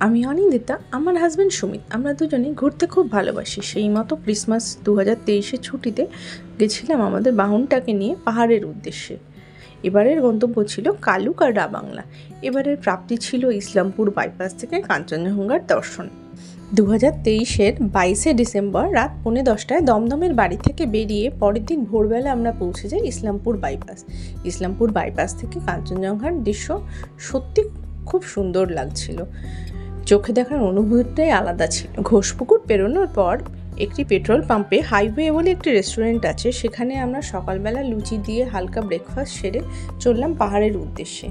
আমি অনিন্দিতা, আমার হাজব্যান্ড সুমিত। আমরা দুজনেই ঘুরতে খুব ভালোবাসি। সেই মতো ক্রিসমাস 2023-এর ছুটিতে গেছিলাম আমাদের বাহনটাকে নিয়ে পাহাড়ের উদ্দেশ্যে। এবারের গন্তব্য ছিল কালুক আর রাবাংলা। এবারের প্রাপ্তি ছিল ইসলামপুর বাইপাস থেকে কাঞ্চনজঙ্ঘার দর্শন। 2023-এর 22শে ডিসেম্বর রাত 10:45 দমদমের বাড়ি থেকে বেরিয়ে পরের দিন ভোরবেলা আমরা পৌঁছে যাই ইসলামপুর বাইপাস। ইসলামপুর বাইপাস থেকে কাঞ্চনজঙ্ঘার দৃশ্য সত্যি খুব সুন্দর লাগছিল। চোখে দেখার অনুভূতিটাই আলাদা ছিল। ঘোষপুকুর পেরোনোর পর একটি পেট্রোল পাম্পে হাইওয়ে বলে একটি রেস্টুরেন্ট আছে, সেখানে আমরা সকালবেলা লুচি দিয়ে হালকা ব্রেকফাস্ট সেরে চললাম পাহাড়ের উদ্দেশ্যে।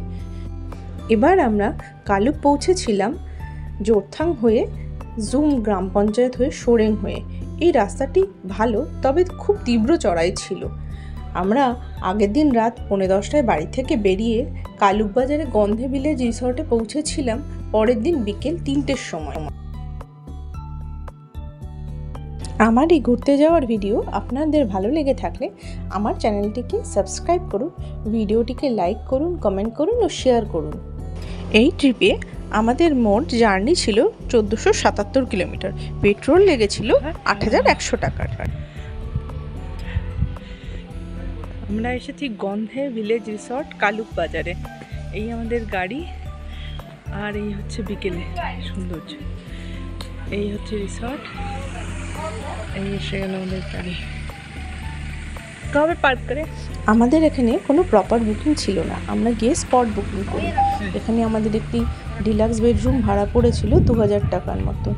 এবার আমরা কালুক পৌঁছেছিলাম জোরথাং হয়ে, জুম গ্রাম পঞ্চায়েত হয়ে, সোরেং হয়ে। এই রাস্তাটি ভালো, তবে খুব তীব্র চড়াই ছিল। আমরা আগের দিন রাত 10:45 বাড়ি থেকে বেরিয়ে কালুক বাজারে গন্ধে ভিলেজ রিসর্টে পৌঁছেছিলাম পরের দিন বিকেল 3টের সময়। আমার এই ঘুরতে যাওয়ার ভিডিও আপনাদের ভালো লেগে থাকলে আমার চ্যানেলটিকে সাবস্ক্রাইব করুন, ভিডিওটিকে লাইক করুন, কমেন্ট করুন ও শেয়ার করুন। এই ট্রিপে আমাদের মোট জার্নি ছিল 1477 কিলোমিটার। পেট্রোল লেগেছিল 8100 টাকার। আমরা এসেছি গন্ধে ভিলেজ রিসর্ট কালুক বাজারে। এই আমাদের গাড়ি, আর এই হচ্ছে বিকেলে সৌন্দর্য। এই হচ্ছে রিসর্ট, এই এসে গেল আমাদের গাড়ি। কবে পার্ক করে? আমাদের এখানে কোনো প্রপার বুকিং ছিল না, আমরা গিয়ে স্পট বুকিং করি। এখানে আমাদের একটি ডিলাক্স বেডরুম ভাড়া পড়েছিল 2000 টাকার মতো।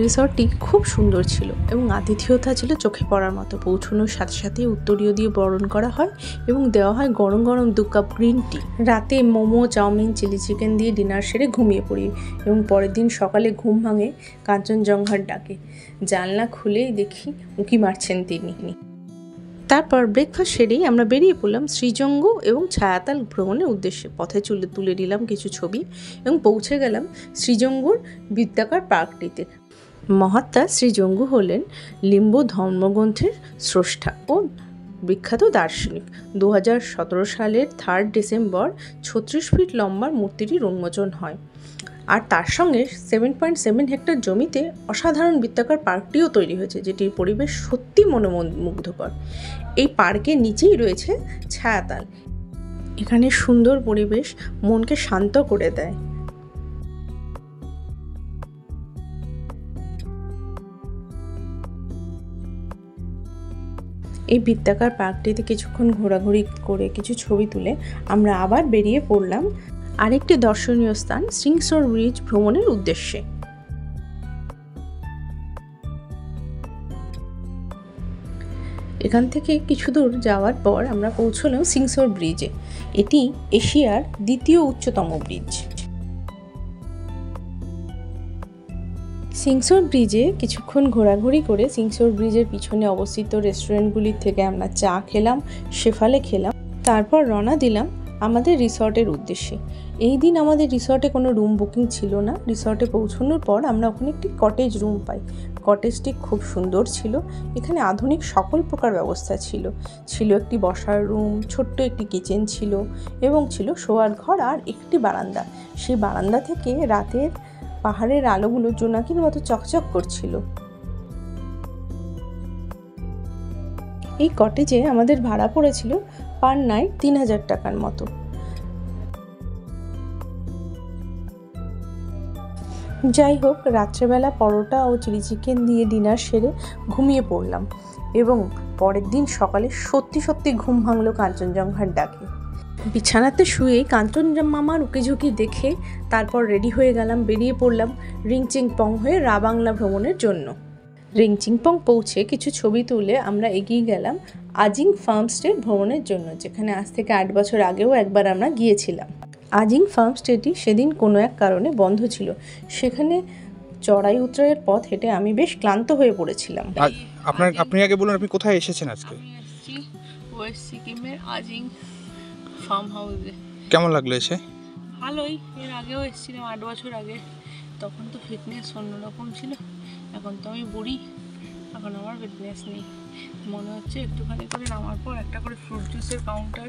রিসর্টটি খুব সুন্দর ছিল এবং আতিথেয়তা ছিল চোখে পড়ার মতো। পৌঁছানোর সাথে সাথে উত্তরীয় দিয়ে বরণ করা হয় এবং দেওয়া হয় গরম গরম 2 কাপ গ্রিন টি। রাতে মোমো, চাউমিন, চিলি চিকেন দিয়ে ডিনার সেরে ঘুমিয়ে পড়ি এবং পরের দিন সকালে ঘুম ভাঙে কাঞ্চনজঙ্ঘার ডাকে। জানলা খুলেই দেখি উঁকি মারছেন তিনি। তারপর ব্রেকফাস্ট সেরেই আমরা বেরিয়ে পড়লাম শ্রীজঙ্ঘ এবং ছায়াতাল ভ্রমণের উদ্দেশ্যে। পথে তুলে নিলাম কিছু ছবি এবং পৌঁছে গেলাম শ্রীজঙ্ঘর বৃত্তাকার পার্কটিতে। মহাত্মা শ্রীজঙ্ঘ হলেন লিম্ব ধর্মগ্রন্থের স্রষ্টা ও বিখ্যাত দার্শনিক। 2017 সালের 3 ডিসেম্বর 36 ফিট লম্বার মূর্তিটির উন্মোচন হয়। আর তার সঙ্গে 7.7 হেক্টর জমিতে অসাধারণ বৃত্তাকার পার্কটিও তৈরি হয়েছে, যেটির পরিবেশ সত্যি মনোমুগ্ধকর। এই পার্কের নিচেই রয়েছে ছায়াতাল। এখানে সুন্দর পরিবেশ মনকে শান্ত করে দেয়। এই বৃত্তাকার পার্কটিতে কিছুক্ষণ ঘোরাঘুরি করে কিছু ছবি তুলে আমরা আবার বেরিয়ে পড়লাম আরেকটি দর্শনীয় স্থান সিংসর ব্রিজ ভ্রমণের উদ্দেশ্যে। এখান থেকে কিছু দূর যাওয়ার পর আমরা পৌঁছলাম সিংসর ব্রিজে। এটি এশিয়ার দ্বিতীয় উচ্চতম ব্রিজ। সিংসর ব্রিজে কিছুক্ষণ ঘোরাঘুরি করে সিংসর ব্রিজের পিছনে অবস্থিত রেস্টুরেন্টগুলির থেকে আমরা চা খেলাম, শেফালে খেলাম। তারপর রওনা দিলাম আমাদের রিসর্টের উদ্দেশ্যে। এই দিন আমাদের রিসর্টে কোনো রুম বুকিং ছিল না। রিসর্টে পৌঁছানোর পর আমরা ওখানে একটি কটেজ রুম পাই। কটেজটি খুব সুন্দর ছিল। এখানে আধুনিক সকল প্রকার ব্যবস্থা ছিল। ছিল একটি বসার রুম, ছোট্ট একটি কিচেন ছিল এবং ছিল শোয়ার ঘর আর একটি বারান্দা। সেই বারান্দা থেকে রাতের পাহাড়ের আলোগুলো জোনাকির মতো চকচক করছিল। এই কটেজে আমাদের ভাড়া পড়েছিল পার নাইট 3000 টাকার মতো। যাই হোক, রাত্রেবেলা পরোটা ও চিলি চিকেন দিয়ে ডিনার সেরে ঘুমিয়ে পড়লাম এবং পরের দিন সকালে সত্যি সত্যি ঘুম ভাঙলো কাঞ্চনজঙ্ঘার ডাকে। বিছানাতে শুয়ে কাঞ্চনমামার উকিঝুঁকি দেখে তারপর রেডি হয়ে গেলাম, বেরিয়ে পড়লাম রিংচিংপং হয়ে রাবাংলা ভ্রমণের জন্য। রিংচিংপং পৌঁছে কিছু ছবি তুলে আমরা এগিয়ে গেলাম আজিং ফার্মস্টে ভ্রমণের জন্য, যেখানে আজ থেকে 8 বছর আগেও একবার আমরা গিয়েছিলাম। আজিং ফার্মস্টেটি সেদিন কোনো এক কারণে বন্ধ ছিল। সেখানে চড়াই উতরাইয়ের পথ হেঁটে আমি বেশ ক্লান্ত হয়ে পড়েছিলাম। আপনি আগে বলুন, আপনি কোথায় এসেছেন আজকে? আমি এসেছি ওয়েস্ট সিকিমের আজিং ফার্ম হাউসে। কেমন লাগলো এসে? ভালোই। এর আগেও এসেছিলাম 8 বছর আগে। তখন তো ফিটনেস অন্যরকম ছিল। এখন তো আমি বুড়ি, এখন আমার ফিটনেস নেই। মনে হচ্ছে একটুখানি করে নামার পর একটা করে ফ্রুট জুসের কাউন্টার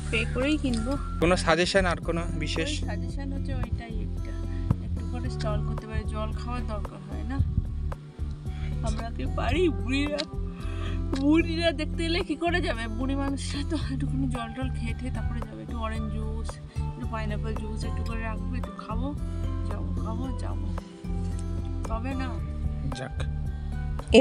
পে করেই কিনবো। কোনো সাজেশন আর কোনো বিশেষ? সাজেশন হচ্ছে ওইটাই, একটা একটু করে করে স্টল করতে পারি, জল খাওয়ার দরকার হয় না। আমরা কি পারি? বুড়িরা দেখতে এলে কি করে যাবে? বুড়ি মানুষরা তো একটুখানি জল টল খেয়ে ঠেয়ে তারপরে যাবে। একটু অরেঞ্জ জুস, একটু পাইনাপেল জুস একটু করে রাখবো, একটু খাবো, যাবো, তবে না। যাক,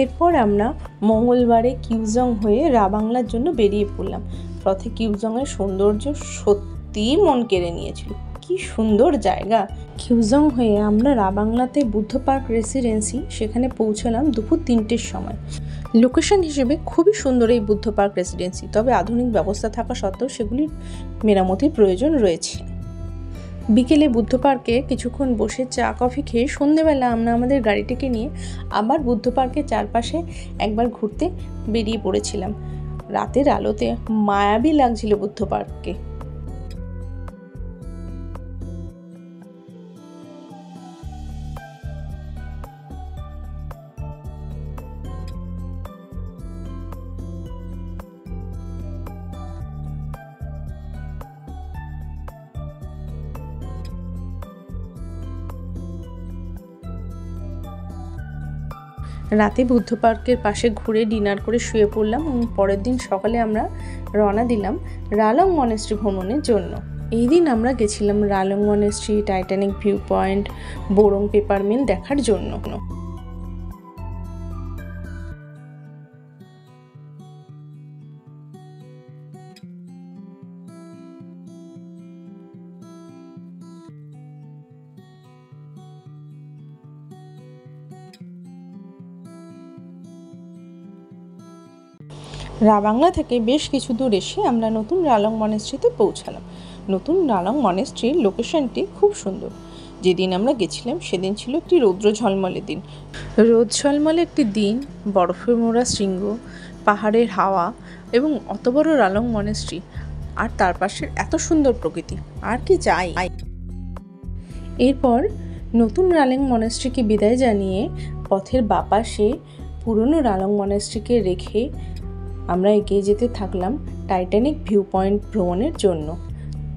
এরপর আমরা মঙ্গলবারে কিউজং হয়ে রাবাংলার জন্য বেরিয়ে পড়লাম। পথে কিউজংয়ের সৌন্দর্য সত্যিই মন কেড়ে নিয়েছিল। কি সুন্দর জায়গা। কিউজং হয়ে আমরা রাবাংলাতে বুদ্ধ পার্ক রেসিডেন্সি সেখানে পৌঁছলাম দুপুর 3টের সময়। লোকেশন হিসেবে খুবই সুন্দর এই বুদ্ধ পার্ক রেসিডেন্সি, তবে আধুনিক ব্যবস্থা থাকা সত্ত্বেও সেগুলির মেরামতির প্রয়োজন রয়েছে। বিকেলে বুদ্ধ পার্কে কিছুক্ষণ বসে চা কফি খেয়ে সন্ধেবেলা আমরা আমাদের গাড়িটিকে নিয়ে আবার বুদ্ধ পার্কের চারপাশে একবার ঘুরতে বেরিয়ে পড়েছিলাম। রাতের আলোতে মায়াবী লাগছিল বুদ্ধ পার্ককে। রাতে বুদ্ধ পার্কের পাশে ঘুরে ডিনার করে শুয়ে পড়লাম এবং পরের দিন সকালে আমরা রওনা দিলাম রালং মনেস্ট্রি ভ্রমণের জন্য। এই দিন আমরা গেছিলাম Ralang monastery, Titanic view point, Borong paper mill দেখার জন্য। রাবাংলা থেকে বেশ কিছু দূর এসে আমরা নতুন রালং মনেস্ট্রিতে পৌঁছালাম। নতুন রালং মনেস্ট্রির লোকেশনটি খুব সুন্দর। যেদিন আমরা গেছিলাম সেদিন ছিল একটি রৌদ্র ঝলমলে দিন। রোদ ঝলমলে একটি দিন, বরফে মোড়া শৃঙ্গ, পাহাড়ের হাওয়া এবং অত বড় রালং মনেস্ট্রি আর তার পাশের এত সুন্দর প্রকৃতি, আর কি চাই। এরপর নতুন রালং মনেস্ট্রিকে বিদায় জানিয়ে পথের বাপাশে পুরনো রালং মনেস্ট্রিকে রেখে আমরা এগিয়ে যেতে থাকলাম টাইটানিক ভিউ পয়েন্ট ভ্রমণের জন্য।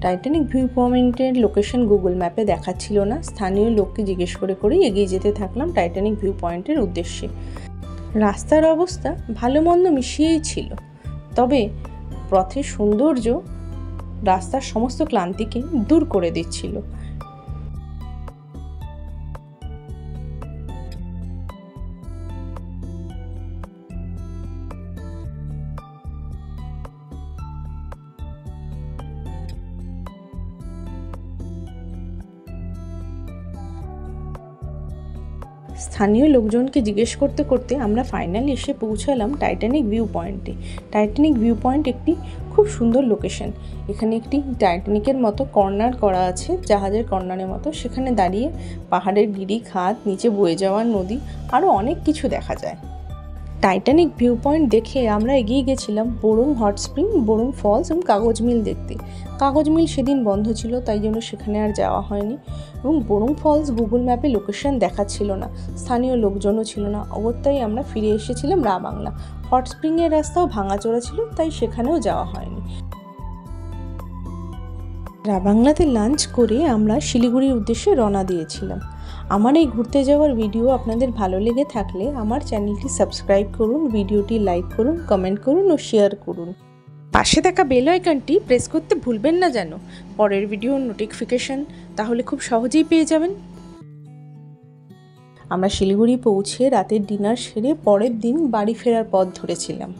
টাইটানিক ভিউ পয়েন্টের লোকেশন গুগল ম্যাপে দেখাচ্ছিল না। স্থানীয় লোককে জিজ্ঞেস করেই এগিয়ে যেতে থাকলাম টাইটানিক ভিউ পয়েন্টের উদ্দেশ্যে। রাস্তার অবস্থা ভালো মন্দ মিশিয়েই ছিল, তবে পথের সৌন্দর্য রাস্তার সমস্ত ক্লান্তিকে দূর করে দিচ্ছিল। স্থানীয় লোকজনকে জিজ্ঞেস করতে করতে আমরা ফাইনালি এসে পৌঁছালাম টাইটানিক ভিউ পয়েন্টে। টাইটানিক ভিউ পয়েন্ট একটি খুব সুন্দর লোকেশন। এখানে একটি টাইটানিকের মতো কর্নার করা আছে, জাহাজের কর্নারের মতো। সেখানে দাঁড়িয়ে পাহাড়ের গিরি খাত, নিচে বয়ে যাওয়া নদী, আরও অনেক কিছু দেখা যায়। টাইটানিক ভিউ পয়েন্ট দেখে আমরা এগিয়ে গেছিলাম বোরং হট স্প্রিং, বোরং ফলস এবং কাগজ মিল দেখতে। কাগজ মিল সেদিন বন্ধ ছিল, তাই জন্য সেখানে আর যাওয়া হয়নি। এবং বোরং ফলস গুগল ম্যাপে লোকেশন দেখাচ্ছিল না, স্থানীয় লোকজনও ছিল না, অগত্যাই আমরা ফিরে এসেছিলাম রাবাংলা। হট স্প্রিংয়ের রাস্তাও ভাঙাচোরা ছিল, তাই সেখানেও যাওয়া হয়নি। রাবাংলাতে লাঞ্চ করে আমরা শিলিগুড়ির উদ্দেশ্যে রওনা দিয়েছিলাম। আমার এই ঘুরতে যাওয়ার ভিডিও আপনাদের ভালো লেগে থাকলে আমার চ্যানেলটি সাবস্ক্রাইব করুন, ভিডিওটি লাইক করুন, কমেন্ট করুন ও শেয়ার করুন। পাশে থাকা বেল আইকনটি প্রেস করতে ভুলবেন না যেন, পরের ভিডিওর নোটিফিকেশন তাহলে খুব সহজেই পেয়ে যাবেন। আমরা শিলিগুড়ি পৌঁছে রাতের ডিনার সেরে পরের দিন বাড়ি ফেরার পথ ধরেছিলাম।